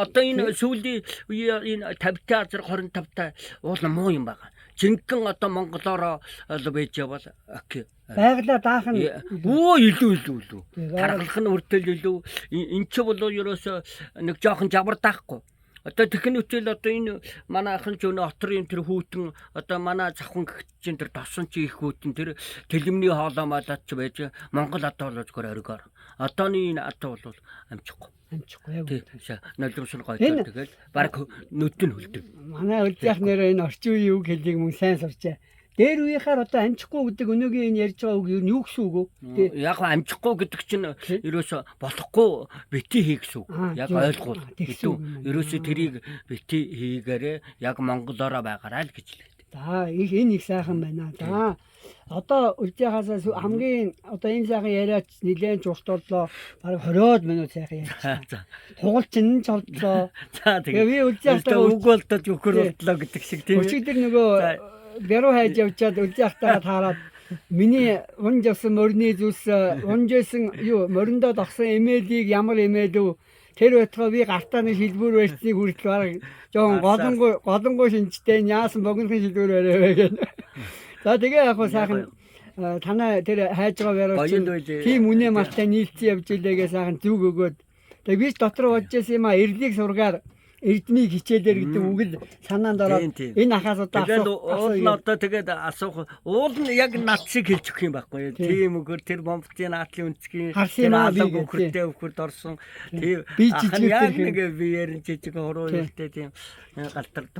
одоо энэ сүүлийн үеийн энэ 50-тай 25-тай уул муу юм байна. Жинхэнэ одоо монголоор байж явал окей. Байгалаа даах нь илүү. Тархалх нь хүртэл илүү. Энд ч бол ерөөсө нэг жоохон жавар даахгүй. Одоо техник үтэл одоо энэ манай ахын ч өнө отрын тэр хүүтэн одоо манай завхан гэгчийн тэр тосон чи их хүүтэн тэр тэлэмний хоолоо малаад ч байж Монгол одоо бол зөвхөн оргоор. Одооны энэ одоо бол амжихгүй яг. Тийм нулимсны гоё тэгэл баг нүд нь хөлдөг. Манай үлдэх нэрээ энэ орчин үеийн үг хэлийг мөн сайн сурчаа. Дээр үеийнхаар одоо амжихгүй гэдэг өнөөгийн энэ ярьж байгаа үг юу гэсэн үг вэ? Яг амжихгүй гэдэг чинь ерөөсө болохгүй бити хий гэсэн үг. Яг ойлгуул. Ерөөсө тэрийг бити хийгээрээ яг монголоор байгаарай л гэж л. За энэ их сайхан байна. За одоо үлдэхээс хамгийн одоо энэ сайхан яриач нэлээд урт боллоо. Бараг 20 минут сайхан ярьчихсан. Хугалчин нь ч боллоо. За тэгээ би үлдэхтэй үг болдод өхөр боллоо гэдэг шиг тийм. Өчигдөр нөгөө Бэрүү хайж явчаад үлдэхтэйгээ таарад миний унж авсан морины зүс унжсэн юу мориндоо догсон эмээлийг ямар эмээлв тэр байтгаа би гартааны шилбүр барьсныг хүртэл бараг жоон голонгой шинжтэй яасан богинохон шилбүр бариа гэнэ. За тэгээ яг хоо сайхан танаа тэр хайж байгаа Бэрүү тийм үнэ малтай нийлцэн явж илээгээ сайхан зүг өгөөд тэгээ би дотор бодчихсан юм а эрлийг сургаар эрдмийг хичээлэр гэдэг үг л санаанд ороод энэ ахаас одоо уул нь одоо тэгээд асуух уул нь яг над шиг хэлж өгөх юм байхгүй юу тийм үгээр тэр Монголын наадлын үндэсгийн хаалга өхөртэй өхөрд орсон тийм яг нэг биеэр жижиг хуруу юутай тийм галтард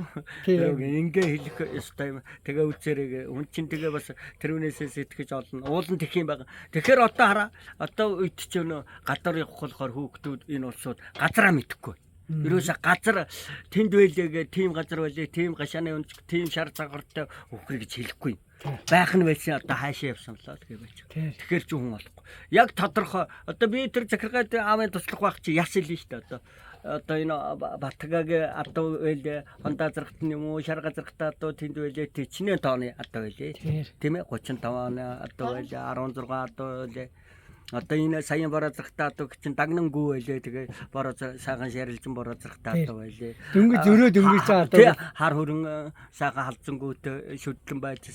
ингээ хэлэх ёстой юм тэгээ үзээрэй хүн чинь тэгээ бас тэрүүнээсээ сэтгэж олно уул нь тэх юм байгаа тэгэхээр одоо хараа одоо үед ч өнө гадар явах болохоор хүүхдүүд энэ улсууд газараа мэдэхгүй ерөөсө газар тэнд байлээ тийм газар байлээ тийм гашааны өнч тийм шар цагаартай өхөр гэж хэлэхгүй байх нь байсан одоо хаашаа явсан болоо тэгээ байж. Тэгэхээр ч хүн болохгүй. Яг тодорхой одоо би тэр захиргаад аавын туслах байх чи яс хэлнэ шүү дээ одоо энэ Батгагийн адуу байлээ хондоо зэрэгт юм уу шар газартай адуу тэнд байлээ тэчнээ тооны адуу байлээ тийм ээ 35 оны адуу байлээ 16 адуу байлээ. Одоо энэ саяын бороо зэрэгтэй адуу чинь дагнангүү байлээ тэгээ бороо сайхан шарилжин бороо зэрэгтэй адуу байлээ. Дөнгөж зөрөө дөнгөж адуу хар хөрөн сайхан халзангүйтэй шүдлэн байж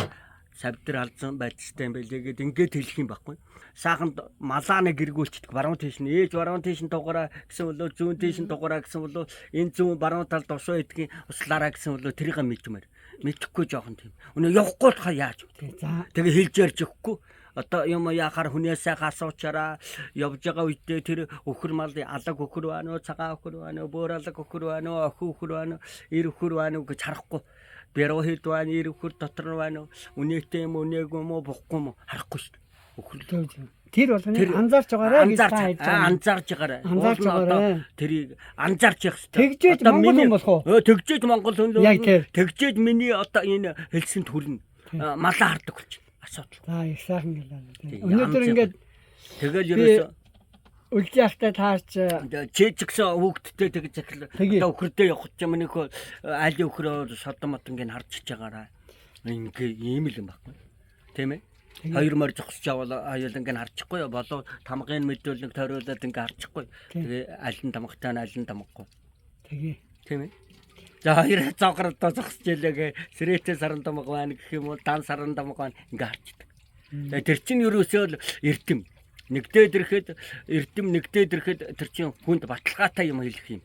савдэр халзан байцтай юм байлээ гэд ингээд хэлэх юм байхгүй. Сайхан малааны гэргүүлчдэг баруун тийш нь ээж баруун тийш нь дугаараа гэсэн болоо зүүн тийш нь дугаараа гэсэн болоо энэ зүүн баруун талд усуу идгийн услаараа гэсэн болоо тэрийг мэдмээр мэдхгүй жоохон тийм. Өнөө явахгүй тахаа яаж вэ? Тэгээ хэлж ярьж өгөхгүй. Одоо юм яхаар хүнээсээ асуучаараа явж байгаа үедээ тэр өхөр мал алаг өхөр байна уу цагаан өхөр байна уу бөөр алаг өхөр байна уу охин өхөр байна уу эр өхөр байна уу гэж харахгүй бэрөө хэд байна эр өхөр дотор байна уу үнэтэй юм үнэгүй юм уу бохгүй юм харахгүй шүү дээ өхөр тэр бол анзаарч байгаарай гэж анзаарч байгаарай тэрийг анзаарч явах хэрэгтэй тэгжээж монгол хүн болох уу тэгжээж монгол хүн тэгжээж миний одоо энэ хэлсэнд хүрнэ малаа хардаг болчих асуудал. За их сайхан гэлээ. Өнөөдөр ингээд тэгэл ерөөсө үлдэхтэй таарч чиж гсэн хүүхдтэй тэгж захил одоо өхөрдөө явах юм нөхөө айлын өхрөө содомот ингээд харж чагаараа ингээ ийм л юм байхгүй. Тийм ээ. Хоёр морь зогсож авал аюул ингээд харчихгүй болов тамгын мэдүүлэг тойруулаад ингээд харчихгүй. Тэгээ аль нь тамгатай аль нь тамгагүй. Тэгээ. Тийм ээ. За хоёр цогролдоо зогсож илээгээ сэрэтэ саран тамга байна гэх юм уу дан саран тамга байна ингээ харчдаг. Тэгээ тэр чинь ерөөсөө эрдэм нэгдээд ирэхэд эрдэм нэгдээд ирэхэд тэр чинь хүнд баталгаатай юм хэлэх юм.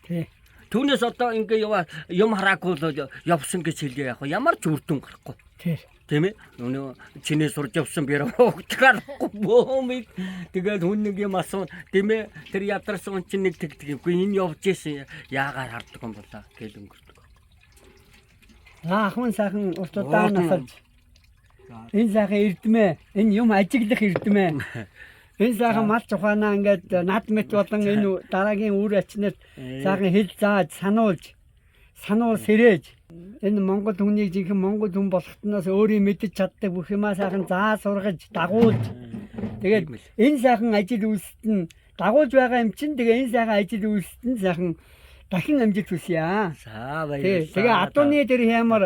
Тий. Түүнээс одоо ингээ яваа юм хараагүй л явсан гэж хэлээ яг ямар ч үр дүн гарахгүй. Тий. Тийм ээ. Өнөө чинээ сурж явсан бэр өгчгаарахгүй бөөмийг тэгээд хүн нэг юм асуун тийм ээ. Тэр ядарсан хүн чинь нэг тэгдэг юмгүй энэ явж ийсэн яагаар хардаг юм болоо гэж өнгөрдөг. Ахман сайхан урт удаан насаж. Энэ сайхан эрдмээ. Энэ юм ажиглах эрдмээ. Энэ сайхан мал ухаанаа ингээд над мэт болон энэ дараагийн үр ачнаар сайхан хэл зааж сануул сэрээж энэ монгол хүнийг жинхэнэ монгол хүн болохтноос өөрийн мэдэж чаддаг бүх юмаа сайхан заа сургаж дагуулж тэгээд энэ сайхан ажил үйлсэд нь дагуулж байгаа юм чинь тэгээ энэ сайхан ажил үйлсэд нь сайхан дахин амжилт хүсье. За баярлалаа. Тэгээ адууны тэр хямар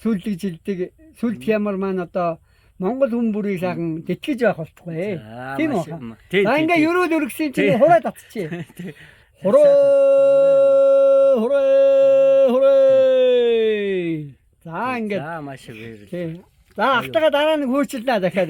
сүлдэж жилдэг сүлд хямар маань одоо монгол хүн бүрийг сайхан тэтгэж байх болтугай. Тийм үү? За ингээ ерөөл өргөсөн чинь хураа татчихъя. Хурээ. За ингээд. За маш их баярлалаа. За автага дараа нь хөөчлөө дахиад.